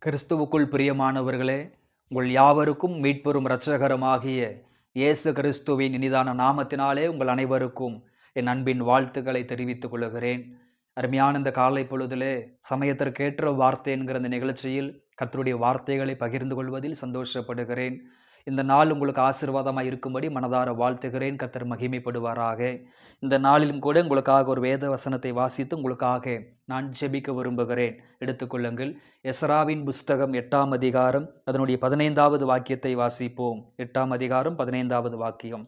கிறிஸ்துவுக்குள் பிரியமானவர்களே, உங்கள் யாவருக்கும் மீட்பெரும் இரட்சகருமாகிய இயேசு கிறிஸ்துவின் இனிதான நாமத்தினாலே உங்கள் அனைவருக்கும் என் அன்பின் வாழ்த்துக்களை தெரிவித்துக் கொள்கிறேன். அருமையான இந்த காலை பொழுதிலே சமயத்திற்கேற்ற வார்த்தை என்கிற இந்த நிகழ்ச்சியில் கர்த்தருடைய வார்த்தைகளை பகிர்ந்து கொள்வதில் சந்தோஷப்படுகிறேன். இந்த நாள் உங்களுக்கு ஆசீர்வாதமாக இருக்கும்படி மனதார வாழ்த்துகிறேன். கர்த்தர் மகிமைப்படுவாராக. இந்த நாளிலும் கூட உங்களுக்காக ஒரு வேத வசனத்தை வாசித்து உங்களுக்காக நான் ஜெபிக்க விரும்புகிறேன். எடுத்துக்கொள்ளுங்கள். எஸ்ராவின் புஸ்தகம் 8ஆம் அதிகாரம் அதனுடைய 15வது வாக்கியத்தை வாசிப்போம். 8ஆம் அதிகாரம் 15வது வாக்கியம்.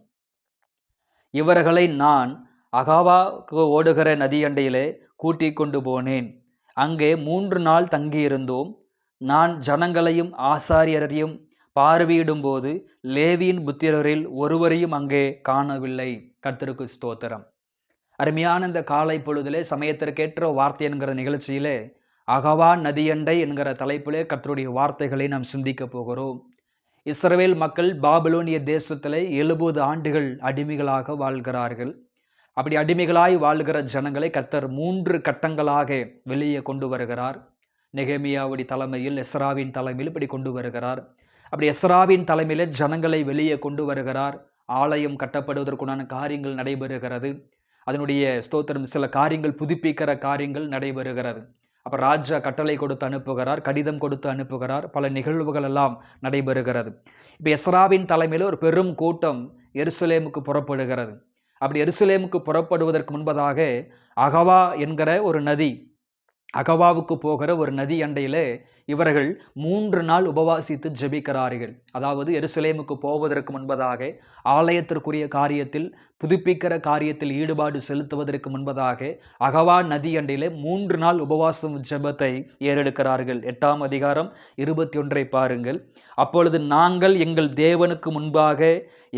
இவர்களை நான் அகாவாவுக்கு ஓடுகிற நதியண்டையிலே கூட்டிக் கொண்டு போனேன். அங்கே 3 நாள் தங்கியிருந்தோம். நான் ஜனங்களையும் ஆசாரியரையும் பார்வையிடும்போது லேவியின் புத்திரரில் ஒருவரையும் அங்கே காணவில்லை. கர்த்தருக்கு ஸ்தோத்திரம். அருமையான இந்த காலை பொழுதிலே சமயத்திற்கேற்ற வார்த்தை என்கிற நிகழ்ச்சியிலே அகவா நதியண்டை என்கிற தலைப்பிலே கர்த்தருடைய வார்த்தைகளை நாம் சிந்திக்க போகிறோம். இஸ்ரவேல் மக்கள் பாபிலோனிய தேசத்திலே 70 ஆண்டுகள் அடிமைகளாக வாழ்கிறார்கள். அப்படி அடிமைகளாய் வாழ்கிற ஜனங்களை கர்த்தர் 3 கட்டங்களாக வெளியே கொண்டு வருகிறார். நெகேமியாவுடைய தலைமையில், எஸ்ராவின் தலைமையில் இப்படி கொண்டு வருகிறார். அப்படி எஸ்ராவின் தலைமையிலே ஜனங்களை வெளியே கொண்டு வருகிறார். ஆலயம் கட்டப்படுவதற்குண்டான காரியங்கள் நடைபெறுகிறது. அதனுடைய ஸ்தோத்திரம் சில காரியங்கள் புதுப்பிக்கிற காரியங்கள் நடைபெறுகிறது. அப்போ ராஜா கட்டளை கொடுத்து அனுப்புகிறார், கடிதம் கொடுத்து அனுப்புகிறார், பல நிகழ்வுகள் எல்லாம் நடைபெறுகிறது. இப்போ எஸ்ராவின் தலைமையில் ஒரு பெரும் கூட்டம் எருசலேமுக்கு புறப்படுகிறது. அப்படி எருசலேமுக்கு புறப்படுவதற்கு முன்பதாக அகவா என்கிற ஒரு நதி, அகவாவுக்கு போகிற ஒரு நதி அண்டையிலே இவர்கள் 3 நாள் உபவாசித்து ஜெபிக்கிறார்கள். அதாவது எருசலேமுக்கு போவதற்கு முன்பதாக, ஆலயத்திற்குரிய காரியத்தில் புதுப்பிக்கிற காரியத்தில் ஈடுபாடு செலுத்துவதற்கு முன்பதாக அகவா நதி அண்டையிலே 3 நாள் உபவாசம் ஜெபத்தை ஏறெடுக்கிறார்கள். 8ஆம் அதிகாரம் 21 பாருங்கள். அப்பொழுது நாங்கள் எங்கள் தேவனுக்கு முன்பாக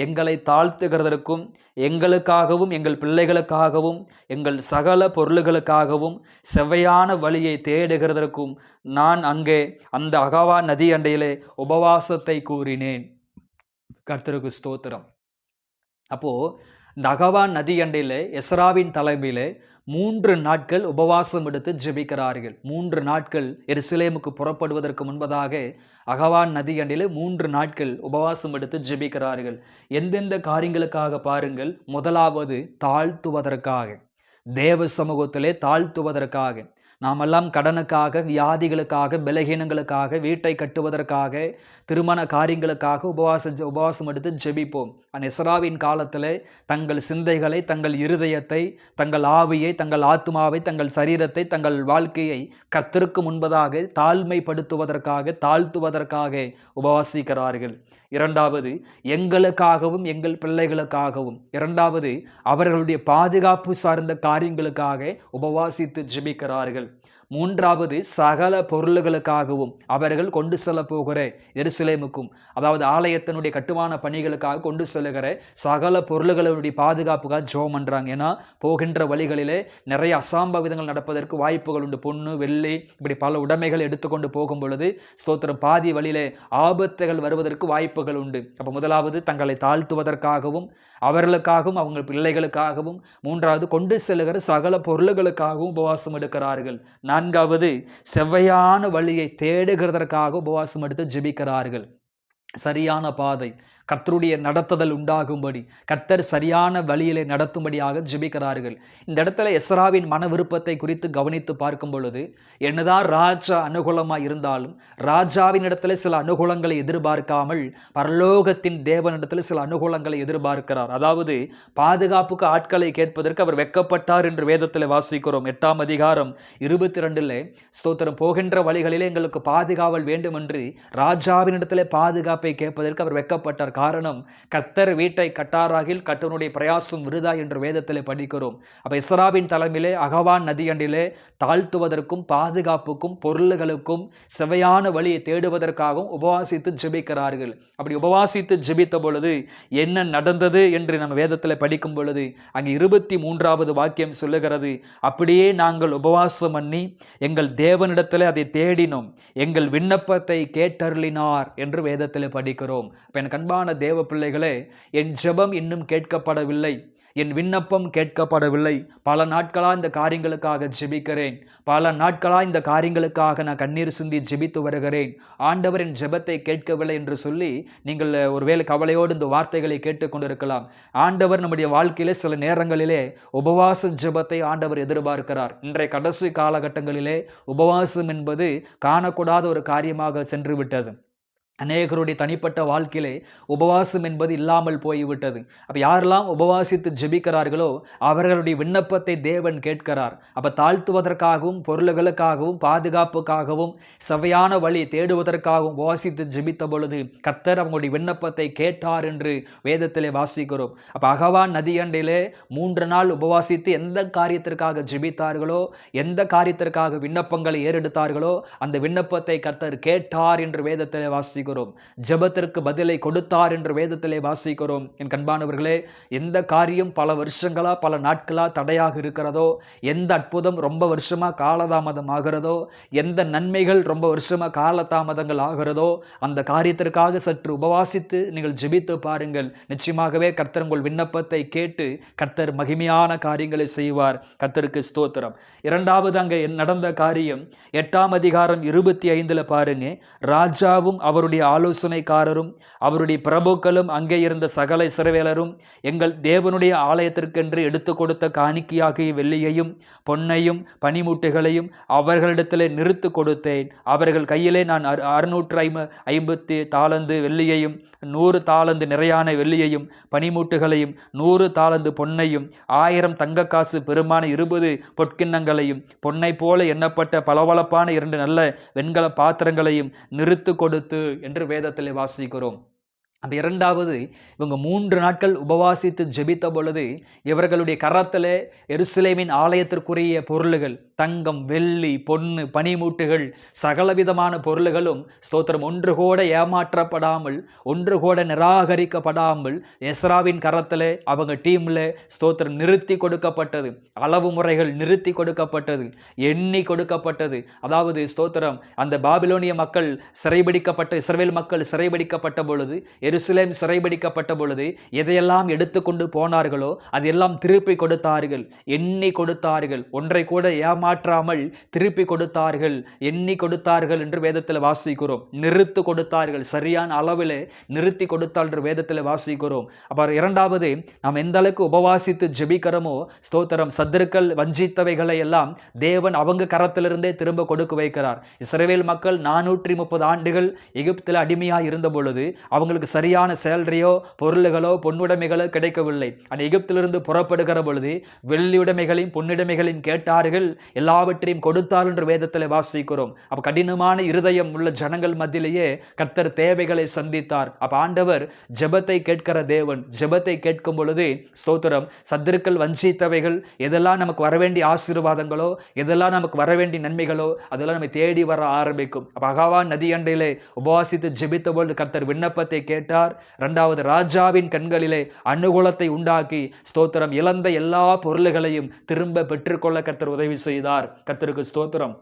எங்களை தாழ்த்துகிறதற்கும் எங்களுக்காகவும் எங்கள் பிள்ளைகளுக்காகவும் எங்கள் சகல பொருள்களுக்காகவும் செவ்வையான வழியை தேடுகிறதற்கும் நான் அங்கே அந்த அகவா நதி அண்டையிலே உபவாசத்தை கூறினேன். கர்த்தருக்கு ஸ்தோத்திரம். அப்போ இந்த அகவா நதி அண்டையிலே எஸ்ராவின் தலைமையிலே 3 நாட்கள் உபவாசம் எடுத்து ஜெபிக்கிறார்கள். 3 நாட்கள் எருசலேமுக்கு புறப்படுவதற்கு முன்பதாக அகவா நதி அண்டையிலே 3 நாட்கள் உபவாசம் எடுத்து ஜெபிக்கிறார்கள். எந்தெந்த காரியங்களுக்காக பாருங்கள். முதலாவது தாழ்த்துவதற்காக, தேவ சமூகத்திலே தாழ்த்துவதற்காக. நாமெல்லாம் கடனுக்காக, வியாதிகளுக்காக, பலகீனங்களுக்காக, வீட்டை கட்டுவதற்காக, திருமண காரியங்களுக்காக உபவாசம் எடுத்து ஜெபிப்போம். எஸ்ராவின் காலத்தில் தங்கள் சிந்தைகளை, தங்கள் இருதயத்தை, தங்கள் ஆவியை, தங்கள் ஆத்மாவை, தங்கள் சரீரத்தை, தங்கள் வாழ்க்கையை கர்த்தருக்கு முன்பதாக தாழ்மைப்படுத்துவதற்காக, தாழ்த்துவதற்காக உபவாசிக்கிறார்கள். இரண்டாவது, எங்களுக்காகவும் எங்கள் பிள்ளைகளுக்காகவும். இரண்டாவது, அவர்களுடைய பாதுகாப்பு சார்ந்த காரியங்களுக்காக உபவாசித்து ஜெபிக்கிறார்கள். மூன்றாவது, சகல பொருள்களுக்காகவும் அவர்கள் கொண்டு செல்ல போகிற எருசலேமுக்கும், அதாவது ஆலயத்தினுடைய கட்டுமான பணிகளுக்காக கொண்டு செல்லுகிற சகல பொருள்களுடைய பாதுகாப்புக்காக ஜெபம் பண்றாங்க. ஏன்னா போகின்ற வழிகளிலே நிறைய அசாம்பவிதங்கள் நடப்பதற்கு வாய்ப்புகள் உண்டு. பொண்ணு, வெள்ளி, இப்படி பல உடைமைகள் எடுத்துக்கொண்டு போகும் பொழுது ஸ்தோத்திரம் பாதி வழியிலே ஆபத்துகள் வருவதற்கு வாய்ப்புகள் உண்டு. அப்போ முதலாவது தங்களை தாழ்த்துவதற்காகவும், அவர்களுக்காகவும், அவங்க பிள்ளைகளுக்காகவும். மூன்றாவது, கொண்டு செல்லுகிற சகல பொருள்களுக்காகவும் உபவாசம் எடுக்கிறார்கள். நான்காவது, செவ்வையான வழியை தேடுகிறதற்காக உபவாசம் எடுத்து ஜெபிக்கிறார்கள். சரியான பாதை, கர்த்தருடைய நடத்துதல் உண்டாகும்படி, கர்த்தர் சரியான வழியிலே நடத்தும்படியாக ஜெபிக்கிறார்கள். இந்த இடத்துல எஸ்ராவின் மன விருப்பத்தை குறித்து கவனித்து பார்க்கும் பொழுது, என்னதான் ராஜா அனுகூலமாக இருந்தாலும் ராஜாவின் இடத்துல சில அனுகூலங்களை எதிர்பார்க்காமல் பரலோகத்தின் தேவனிடத்தில் சில அனுகூலங்களை எதிர்பார்க்கிறார். அதாவது பாதுகாப்புக்கு ஆட்களை கேட்பதற்கு அவர் வெட்கப்பட்டார் என்று வேதத்தில் வாசிக்கிறோம். 8ஆம் அதிகாரம் 22 ஸ்தோத்திரம், போகின்ற வழிகளிலே எங்களுக்கு பாதுகாவல் வேண்டும் என்று ராஜாவின் இடத்துல பாதுகாப்பை கேட்பதற்கு அவர் வெட்கப்பட்டார். காரணம், கர்த்தர் வீட்டை கட்டாராகில் கர்த்தருடைய பிரயாசம் விருதா என்று வேதத்திலே படிக்கிறோம். அப்ப எஸ்ராவின் தலைமையிலே அகவா நதியண்டிலே தாழ்த்துவதற்கும் பாதுகாப்புக்கும் பொருள்களுக்கும் செவையான வழியை தேடுவதற்காகவும் உபவாசித்து ஜெபிக்கிறார்கள். அப்படி உபவாசித்து ஜெபித்த பொழுது என்ன நடந்தது என்று நம்ம வேதத்தில் படிக்கும் பொழுது அங்கே 23வது வாக்கியம் சொல்லுகிறது, அப்படியே நாங்கள் உபவாசம் பண்ணி எங்கள் தேவனிடத்தில் அதை தேடினோம், எங்கள் விண்ணப்பத்தை கேட்டருளினார் என்று வேதத்தில் படிக்கிறோம். அப்ப என் கண்பான தேவ பிள்ளைகளே, என் ஜெபம் இன்னும் கேட்கப்படவில்லை, என் விண்ணப்பம் கேட்கப்படவில்லை. பல நாட்களாக இந்த காரியங்களுக்காக ஜெபிக்கிறேன். பல நாட்களாக இந்த காரியங்களுக்காக நான் கண்ணீர் சிந்தி ஜெபித்து வருகிறேன். ஆண்டவர் என் ஜெபத்தை கேட்கவில்லை என்று சொல்லி நீங்கள் ஒருவேளை கவலையோடு இந்த வார்த்தைகளை கேட்டுக்கொண்டிருக்கலாம். ஆண்டவர் நம்முடைய வாழ்க்கையிலே சில நேரங்களிலே உபவாச ஜெபத்தை ஆண்டவர் எதிர்பார்க்கிறார். இன்றைய கடைசி காலகட்டங்களிலே உபவாசம் என்பது காணக்கூடாத ஒரு காரியமாக சென்று விட்டது. அநேகருடைய தனிப்பட்ட வாழ்க்கையிலே உபவாசம் என்பது இல்லாமல் போய்விட்டது. அப்போ யாரெல்லாம் உபவாசித்து ஜெபிக்கிறார்களோ அவர்களுடைய விண்ணப்பத்தை தேவன் கேட்கிறார். அப்போ தாழ்த்துவதற்காகவும் பொருள்களுக்காகவும் பாதுகாப்புக்காகவும் செவையான வழி தேடுவதற்காகவும் உபவாசித்து ஜெபித்த பொழுது கர்த்தர் அவங்களுடைய விண்ணப்பத்தை கேட்டார் என்று வேதத்திலே வாசிக்கிறோம். அப்போ அகவான் நதியண்டையிலே 3 நாள் உபவாசித்து எந்த காரியத்திற்காக ஜெபித்தார்களோ, எந்த காரியத்திற்காக விண்ணப்பங்களை ஏறெடுத்தார்களோ அந்த விண்ணப்பத்தை கர்த்தர் கேட்டார் என்று வேதத்திலே வாசிக்கிறோம். ஜெபத்திற்கு பதிலை கொடுத்தார் என்று வேதத்திலே வாசிக்கிறோம். என் கண்பானவர்களே, எந்த காரியம் பல வருஷங்களா பல நாட்களா தடையாக இருக்கிறதோ, எந்த அற்புதம் ரொம்ப வருஷமா காலதாமதம் ஆகிறதோ, எந்த நன்மைகள் ரொம்ப வருஷமா காலதாமதங்கள் ஆகிறதோ அந்த காரியத்திற்காக சற்று உபவாசித்து நீங்கள் ஜெபித்து பாருங்கள். நிச்சயமாகவே கர்த்தர் உங்கள் விண்ணப்பத்தை கேட்டு கர்த்தர் மகிமையான காரியங்களை செய்வார். கர்த்தருக்கு ஸ்தோத்திரம். இரண்டாவது அங்கே நடந்த காரியம் 8ஆம் அதிகாரம் 25 பாருங்க. ராஜாவும் அவருடைய ஆலோசனைக்காரரும் அவருடைய பிரபுக்களும் அங்கே இருந்த சகல இஸ்ரவேலரும் எங்கள் தேவனுடைய ஆலயத்திற்கென்று எடுத்து கொடுத்த காணிக்கையாகிய வெள்ளியையும் பொன்னையும் பனிமுட்டுகளையும் அவர்களிடத்திலே நிறுத்து கொடுத்தேன். அவர்கள் கையிலே நான் 650 தாலந்து வெள்ளியையும் 100 தாலந்து நிறையான வெள்ளியையும் பனிமுட்டுகளையும் 100 தாலந்து பொன்னையும் 1000 தங்க காசு பெருமான 20 பொற்கிண்ணங்களையும் பொன்னை போல எண்ணப்பட்ட பளபளப்பான 2 நல்ல வெண்கல பாத்திரங்களையும் நிறுத்து கொடுத்து என்று வேதத்திலே வாசிக்கிறோம். அப்போ இரண்டாவது, இவங்க 3 நாட்கள் உபவாசித்து ஜெபித்த பொழுது இவர்களுடைய கரத்திலே எருசலேமின் ஆலயத்திற்குரிய பொருள்கள், தங்கம், வெள்ளி, பொன்னு, பனிமூட்டுகள், சகலவிதமான பொருள்களும் ஸ்தோத்திரம் ஒன்று கூட ஏமாற்றப்படாமல், ஒன்று கூட நிராகரிக்கப்படாமல் எஸ்ராவின் கரத்திலே அவங்க டீமில் ஸ்தோத்திரம் நிறுத்தி கொடுக்கப்பட்டது. அளவு முறைகள் நிறுத்தி கொடுக்கப்பட்டது, எண்ணி கொடுக்கப்பட்டது. அதாவது ஸ்தோத்திரம் அந்த பாபிலோனிய மக்கள் சிறைபிடிக்கப்பட்ட இஸ்ரவேல் மக்கள் சிறைபிடிக்கப்பட்ட பொழுது, எருசலேம் சிறைபிடிக்கப்பட்ட பொழுது எதையெல்லாம் எடுத்துக்கொண்டு போனார்களோ அதெல்லாம் திருப்பி கொடுத்தார்கள், எண்ணி கொடுத்தார்கள். ஒன்றை கூட ஏமாற்றாமல் திருப்பி கொடுத்தார்கள், எண்ணி கொடுத்தார்கள் என்று வேதத்தில் வாசிக்கிறோம். நிறுத்து கொடுத்தார்கள், சரியான அளவில் நிறுத்தி கொடுத்தால் என்று வேதத்தில் வாசிக்கிறோம். அப்புறம் இரண்டாவது, நாம் எந்த அளவுக்கு உபவாசித்து ஜெபிக்கிறோமோ ஸ்தோத்திரம் சத்துருக்கள் வஞ்சித்தவைகளை எல்லாம் தேவன் அவங்க கரத்திலிருந்தே திரும்ப கொடுக்க வைக்கிறார். இஸ்ரவேல் மக்கள் 430 ஆண்டுகள் எகிப்தில் அடிமையாக இருந்த பொழுது அவங்களுக்கு சரியான சேலரியோ பொருள்களோ பொன்னுடைமைகளோ கிடைக்கவில்லை. அந்த எகிப்திலிருந்து புறப்படுகிற பொழுது வெள்ளியுடைமைகளையும் பொன்னுடைமைகளையும் கேட்டார்கள், எல்லாவற்றையும் கொடுத்தார் என்று வேதத்தில் வாசிக்கிறோம். அப்ப கடினமான இருதயம் உள்ள ஜனங்கள் மத்தியிலேயே கர்த்தர் தேவைகளை சந்தித்தார். அப்ப ஆண்டவர் ஜெபத்தை கேட்கிற தேவன். ஜெபத்தை கேட்கும் பொழுது ஸ்தோத்திரம் சத்துருக்கள் வஞ்சித்தவைகள் எதெல்லாம் நமக்கு வரவேண்டிய ஆசீர்வாதங்களோ, எதெல்லாம் நமக்கு வரவேண்டிய நன்மைகளோ அதெல்லாம் நம்ம தேடி வர ஆரம்பிக்கும். அப்ப அகவான் நதி அண்டையிலே உபவாசித்து ஜெபித்த பொழுது கர்த்தர் விண்ணப்பத்தை கேட்டார். இரண்டாவது, ராஜாவின் கண்களிலே அனுகூலத்தை உண்டாக்கி ஸ்தோத்திரம் இழந்த எல்லா பொருள்களையும் திரும்ப பெற்றுக்கொள்ள கர்த்தர் உதவி செய்தார். கர்த்தருக்கு ஸ்தோத்திரம்.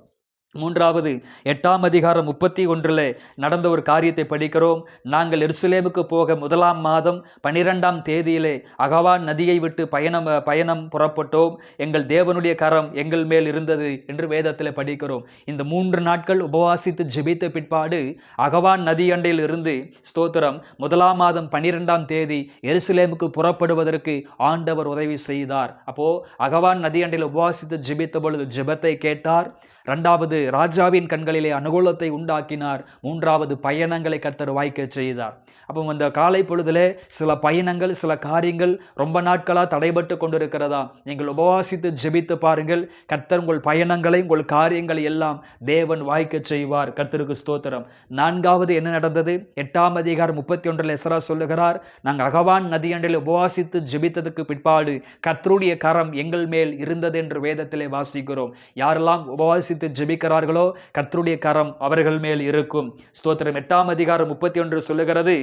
மூன்றாவது, 8ஆம் அதிகாரம் 31 நடந்த ஒரு காரியத்தை படிக்கிறோம். நாங்கள் எருசலேமுக்கு போக 1ஆம் மாதம் 12ஆம் தேதியிலே அகவான் நதியை விட்டு பயணம் புறப்பட்டோம். எங்கள் தேவனுடைய கரம் எங்கள் மேல் இருந்தது என்று வேதத்தில் படிக்கிறோம். இந்த 3 நாட்கள் உபவாசித்து ஜெபித்த பிற்பாடு அகவான் நதி அண்டையில் இருந்து ஸ்தோத்திரம் 1ஆம் மாதம் 12ஆம் தேதி எருசலேமுக்கு புறப்படுவதற்கு ஆண்டவர் உதவி செய்தார். அப்போ அகவான் நதி அண்டையில் உபவாசித்து ஜெபித்த பொழுது ஜெபத்தை கேட்டார். இரண்டாவது, ராஜாவின் கண்களிலே அனுகூலத்தை உண்டாக்கினார். மூன்றாவது, பயணங்களை கர்த்தர் வாய்க்க செய்தார். அப்போ இந்த காலை பொழுதிலே சில பயணங்கள் சில காரியங்கள் ரொம்ப நாட்களாக தடைபட்டு கொண்டிருக்கிறதா? நீங்கள் உபவாசித்து ஜெபித்து பாருங்கள். கர்த்தர் உங்கள் பயணங்களை உங்கள் காரியங்களை எல்லாம் தேவன் வாய்க்க செய்வார். கர்த்தருக்கு ஸ்தோத்திரம். நான்காவது என்ன நடந்தது? 8ஆம் அதிகாரம் 31 எஸ்ரா சொல்லுகிறார், நாங்கள் அகவான் நதியண்டையில் உபவாசித்து ஜெபித்ததுக்கு பிற்பாடு கர்த்தருடைய கரம் எங்கள் மேல் இருந்தது என்று வேதத்திலே வாசிக்கிறோம். யாரெல்லாம் உபவாசித்து ஜெபிக்கிற இருக்கிறார்களோ கர்த்தருடைய கரம் அவர்கள் மேல் இருக்கும். ஸ்தோத்திரம். 8 அதிகாரம் 31 சொல்லுகிறது,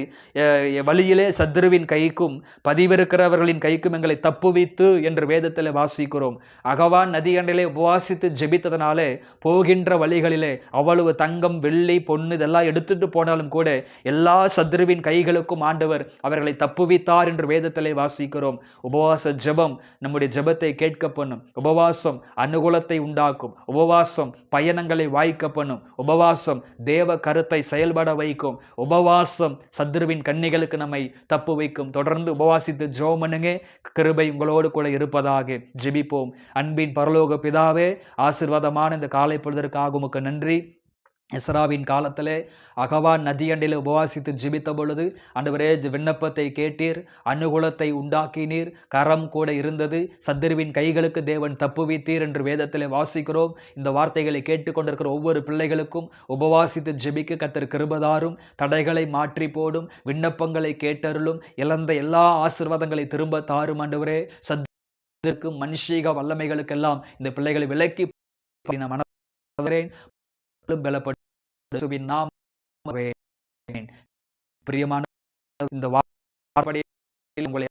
வழியிலே சத்துருவின் கைக்கும் பதிவிருக்கிறவர்களின் கைக்கும் எங்களை தப்புவித்து என்று வேதத்தில் வாசிக்கிறோம். அகவான் நதியண்டையிலே உபவாசித்து ஜெபித்ததனாலே போகின்ற வழிகளிலே அவ்வளவு தங்கம் வெள்ளி பொண்ணு இதெல்லாம் எடுத்துட்டு போனாலும் கூட எல்லா சத்துருவின் கைகளுக்கும் ஆண்டவர் அவர்களை தப்புவித்தார் என்று வேதத்திலே வாசிக்கிறோம். உபவாச ஜெபம் நம்முடைய ஜெபத்தை கேட்க பண்ணும். உபவாசம் அனுகூலத்தை உண்டாக்கும். உபவாசம் பயணங்களை வாய்க்க பண்ணும். உபவாசம் தேவ கருத்தை செயல்பட வைக்கும். உபவாசம் சத்துருவின் கண்ணிகளுக்கு நம்மை தப்பு வைக்கும். தொடர்ந்து உபவாசித்து ஜெபம் பண்ணுங்க. கிருபை உங்களோடு கூட இருப்பதாக. ஜெபிப்போம். அன்பின் பரலோக பிதாவே, ஆசீர்வாதமான இந்த காலை பொழுதற்காக உமக்கு நன்றி. எஸ்ராவின் காலத்திலே அகவான் நதியண்டையில் உபவாசித்து ஜெபித்த பொழுது ஆண்டவரே விண்ணப்பத்தை கேட்டீர், அனுகூலத்தை உண்டாக்கினீர், கரம் கூட இருந்தது, சத்துருவின் கைகளுக்கு தேவன் தப்புவித்தீர் என்று வேதத்திலே வாசிக்கிறோம். இந்த வார்த்தைகளை கேட்டுக்கொண்டிருக்கிற ஒவ்வொரு பிள்ளைகளுக்கும் உபவாசித்து ஜெபிக்க கர்த்தர் கிருபைதாரும், தடைகளை மாற்றி போடும், விண்ணப்பங்களை கேட்டருளும், இழந்த எல்லா ஆசீர்வாதங்களை திரும்ப தாரும் ஆண்டவரே. சத்துருக்கும் மனுஷீக வல்லமைகளுக்கெல்லாம் இந்த பிள்ளைகளை விலக்கி மனவரேன் பலப்பட்டு பிரியமான இந்த வார்த்தையை உங்களை